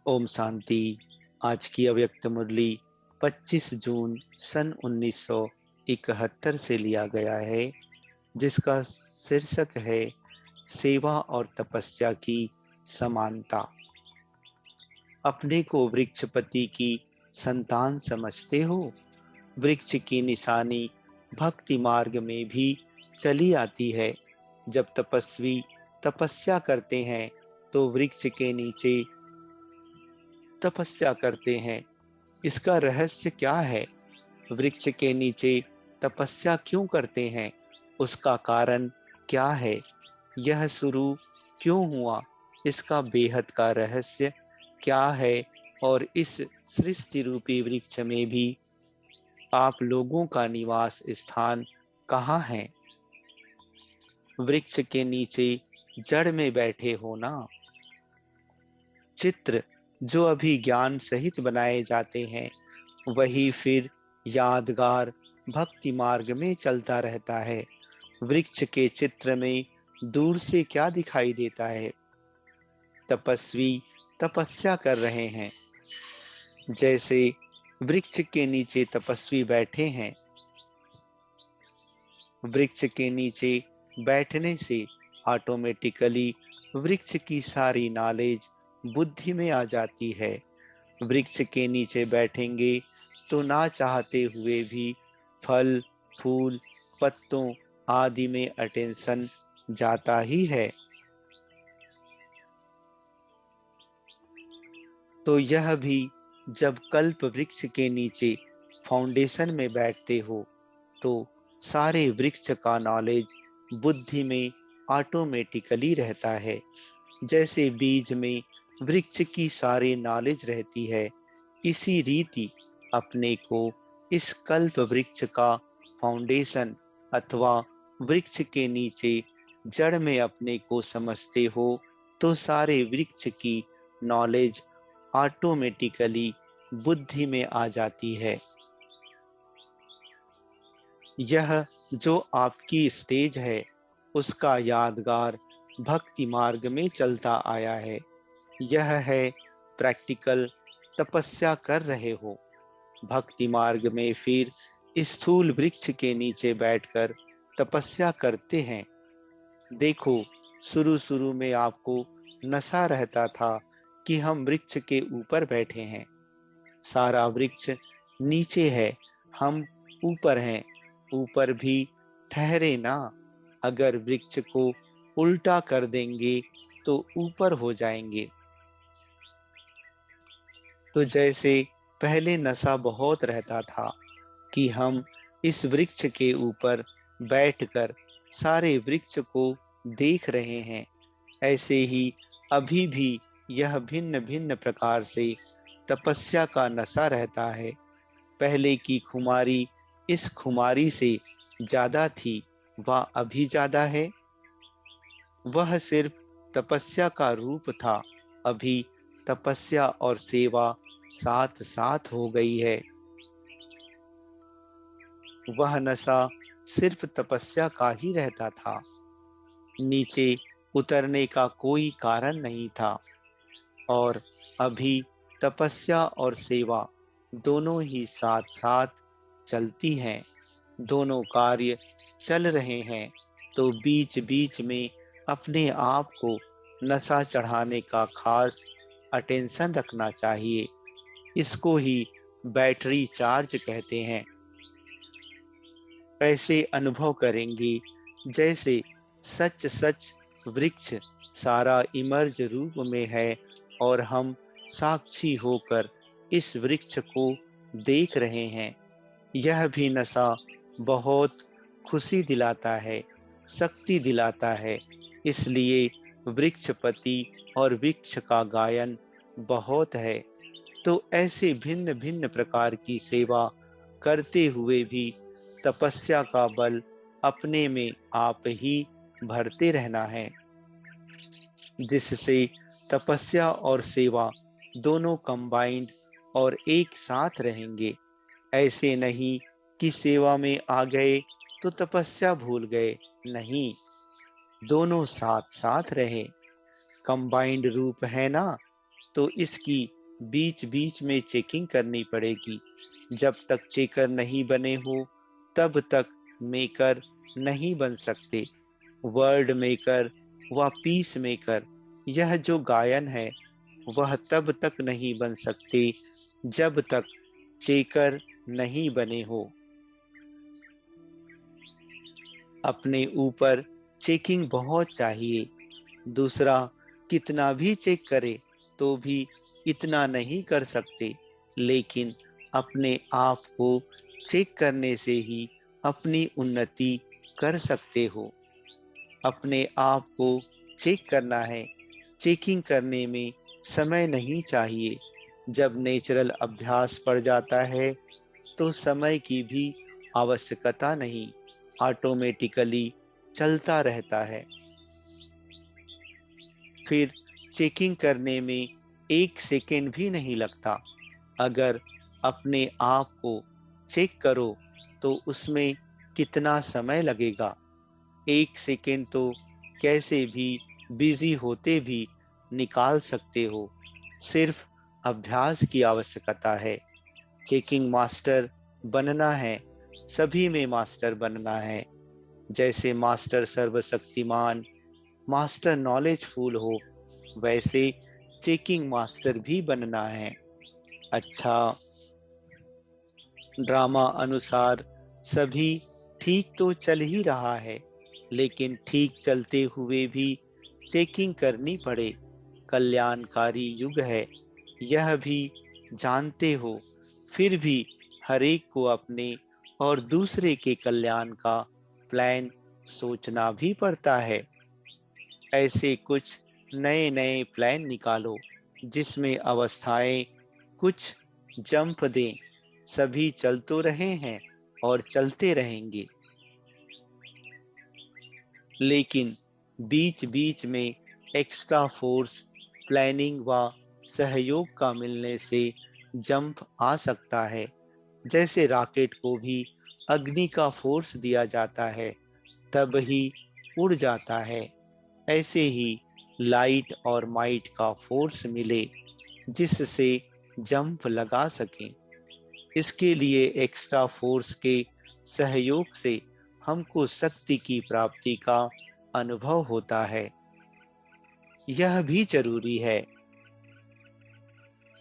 ओम शांति। आज की अव्यक्त मुरली 25 जून सन 1971 से लिया गया है, जिसका शीर्षक है सेवा और तपस्या की समानता। अपने को वृक्षपति की संतान समझते हो? वृक्ष की निशानी भक्ति मार्ग में भी चली आती है। जब तपस्वी तपस्या करते हैं तो वृक्ष के नीचे तपस्या करते हैं। इसका रहस्य क्या है? वृक्ष के नीचे तपस्या क्यों करते हैं? उसका कारण क्या है? यह शुरू क्यों हुआ? इसका बेहद का रहस्य क्या है? और इस सृष्टि रूपी वृक्ष में भी आप लोगों का निवास स्थान कहाँ है? वृक्ष के नीचे जड़ में बैठे हो ना। चित्र जो अभी ज्ञान सहित बनाए जाते हैं, वही फिर यादगार भक्ति मार्ग में चलता रहता है। वृक्ष के चित्र में दूर से क्या दिखाई देता है? तपस्वी तपस्या कर रहे हैं। जैसे वृक्ष के नीचे तपस्वी बैठे हैं। वृक्ष के नीचे बैठने से ऑटोमेटिकली वृक्ष की सारी नॉलेज बुद्धि में आ जाती है। वृक्ष के नीचे बैठेंगे तो ना चाहते हुए भी फल, फूल, पत्तों आदि में अटेंशन जाता ही है। तो यह भी जब कल्प वृक्ष के नीचे फाउंडेशन में बैठते हो तो सारे वृक्ष का नॉलेज बुद्धि में ऑटोमेटिकली रहता है। जैसे बीज में वृक्ष की सारी नॉलेज रहती है, इसी रीति अपने को इस कल्प वृक्ष का फाउंडेशन अथवा वृक्ष के नीचे जड़ में अपने को समझते हो तो सारे वृक्ष की नॉलेज ऑटोमेटिकली बुद्धि में आ जाती है। यह जो आपकी स्टेज है, उसका यादगार भक्ति मार्ग में चलता आया है। यह है प्रैक्टिकल तपस्या कर रहे हो। भक्ति मार्ग में फिर स्थूल वृक्ष के नीचे बैठकर तपस्या करते हैं। देखो, शुरू शुरू में आपको नशा रहता था कि हम वृक्ष के ऊपर बैठे हैं। सारा वृक्ष नीचे है, हम ऊपर हैं। ऊपर भी ठहरे ना। अगर वृक्ष को उल्टा कर देंगे तो ऊपर हो जाएंगे। तो जैसे पहले नशा बहुत रहता था कि हम इस वृक्ष के ऊपर बैठकर सारे वृक्ष को देख रहे हैं, ऐसे ही अभी भी यह भिन्न भिन्न प्रकार से तपस्या का नशा रहता है। पहले की खुमारी इस खुमारी से ज्यादा थी, वह अभी ज्यादा है। वह सिर्फ तपस्या का रूप था, अभी तपस्या और सेवा साथ साथ हो गई है। वह नशा सिर्फ तपस्या का ही रहता था, नीचे उतरने का कोई कारण नहीं था। और अभी तपस्या और सेवा दोनों ही साथ साथ चलती हैं। दोनों कार्य चल रहे हैं, तो बीच बीच में अपने आप को नशा चढ़ाने का खास अटेंशन रखना चाहिए। इसको ही बैटरी चार्ज कहते हैं। ऐसे अनुभव करेंगे जैसे सच सच वृक्ष सारा इमर्ज रूप में है और हम साक्षी होकर इस वृक्ष को देख रहे हैं। यह भी नशा बहुत खुशी दिलाता है, शक्ति दिलाता है। इसलिए वृक्षपति और वृक्ष का गायन बहुत है। तो ऐसे भिन्न भिन्न प्रकार की सेवा करते हुए भी तपस्या का बल अपने में आप ही भरते रहना है, जिससे तपस्या और सेवा दोनों कंबाइंड और एक साथ रहेंगे। ऐसे नहीं कि सेवा में आ गए तो तपस्या भूल गए, नहीं, दोनों साथ साथ रहे। कंबाइंड रूप है ना, तो इसकी बीच बीच में चेकिंग करनी पड़ेगी। जब तक चेकर नहीं बने हो तब तक मेकर नहीं बन सकते। वर्ड मेकर व पीस मेकर, यह जो गायन है वह तब तक नहीं बन सकते जब तक चेकर नहीं बने हो। अपने ऊपर चेकिंग बहुत चाहिए। दूसरा कितना भी चेक करे तो भी इतना नहीं कर सकते, लेकिन अपने आप को चेक करने से ही अपनी उन्नति कर सकते हो। अपने आप को चेक करना है। चेकिंग करने में समय नहीं चाहिए। जब नेचुरल अभ्यास पड़ जाता है तो समय की भी आवश्यकता नहीं, ऑटोमेटिकली चलता रहता है। फिर चेकिंग करने में 1 सेकेंड भी नहीं लगता। अगर अपने आप को चेक करो तो उसमें कितना समय लगेगा। 1 सेकेंड तो कैसे भी बिजी होते भी निकाल सकते हो। सिर्फ अभ्यास की आवश्यकता है। चेकिंग मास्टर बनना है, सभी में मास्टर बनना है। जैसे मास्टर सर्वशक्तिमान, मास्टर नॉलेजफुल हो, वैसे चेकिंग मास्टर भी बनना है। अच्छा, ड्रामा अनुसार सभी ठीक तो चल ही रहा है, लेकिन ठीक चलते हुए भी चेकिंग करनी पड़े। कल्याणकारी युग है, यह भी जानते हो, फिर भी हर एक को अपने और दूसरे के कल्याण का प्लान सोचना भी पड़ता है। ऐसे कुछ नए नए प्लान निकालो जिसमें अवस्थाएं कुछ जंप दें। सभी चल तो रहे हैं और चलते रहेंगे, लेकिन बीच बीच में एक्स्ट्रा फोर्स, प्लानिंग व सहयोग का मिलने से जंप आ सकता है। जैसे रॉकेट को भी अग्नि का फोर्स दिया जाता है तब ही उड़ जाता है। ऐसे ही लाइट और माइट का फोर्स मिले जिससे जंप लगा सकें। इसके लिए एक्स्ट्रा फोर्स के सहयोग से हमको शक्ति की प्राप्ति का अनुभव होता है। यह भी जरूरी है।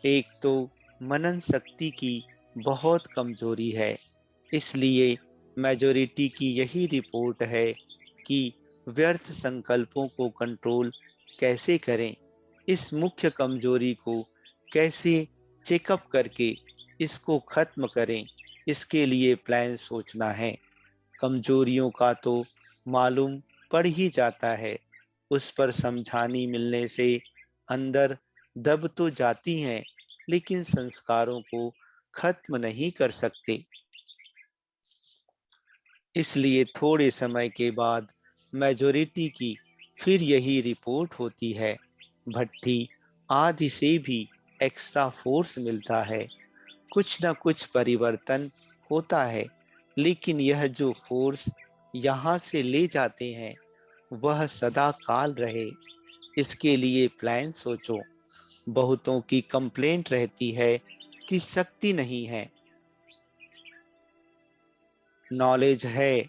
एक तो मनन शक्ति की बहुत कमजोरी है, इसलिए मेजॉरिटी की यही रिपोर्ट है कि व्यर्थ संकल्पों को कंट्रोल कैसे करें। इस मुख्य कमजोरी को कैसे चेकअप करके इसको खत्म करें, इसके लिए प्लान सोचना है। कमजोरियों का तो मालूम पड़ ही जाता है, उस पर समझानी मिलने से अंदर दब तो जाती हैं, लेकिन संस्कारों को खत्म नहीं कर सकते। इसलिए थोड़े समय के बाद मेजॉरिटी की फिर यही रिपोर्ट होती है। भट्टी आदि से भी एक्स्ट्रा फोर्स मिलता है, कुछ न कुछ परिवर्तन होता है, लेकिन यह जो फोर्स यहाँ से ले जाते हैं वह सदा काल रहे। इसके लिए प्लान सोचो। बहुतों की कंप्लेंट रहती है कि शक्ति नहीं है। नॉलेज है,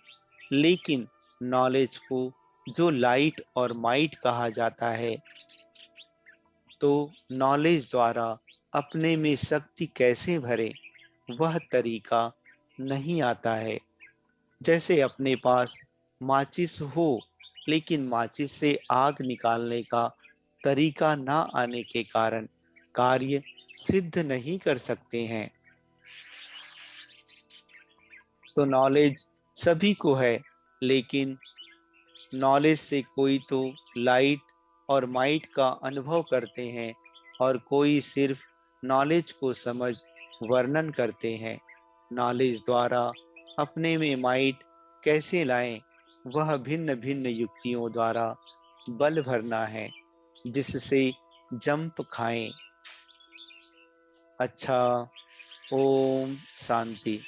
लेकिन नॉलेज को जो लाइट और माइट कहा जाता है, तो नॉलेज द्वारा अपने में शक्ति कैसे भरे वह तरीका नहीं आता है। जैसे अपने पास माचिस हो, लेकिन माचिस से आग निकालने का तरीका ना आने के कारण कार्य सिद्ध नहीं कर सकते हैं। तो नॉलेज सभी को है, लेकिन नॉलेज से कोई तो लाइट और माइट का अनुभव करते हैं और कोई सिर्फ नॉलेज को समझ वर्णन करते हैं। नॉलेज द्वारा अपने में माइट कैसे लाएं, वह भिन्न भिन्न युक्तियों द्वारा बल भरना है जिससे जंप खाएं। अच्छा, ओम शांति।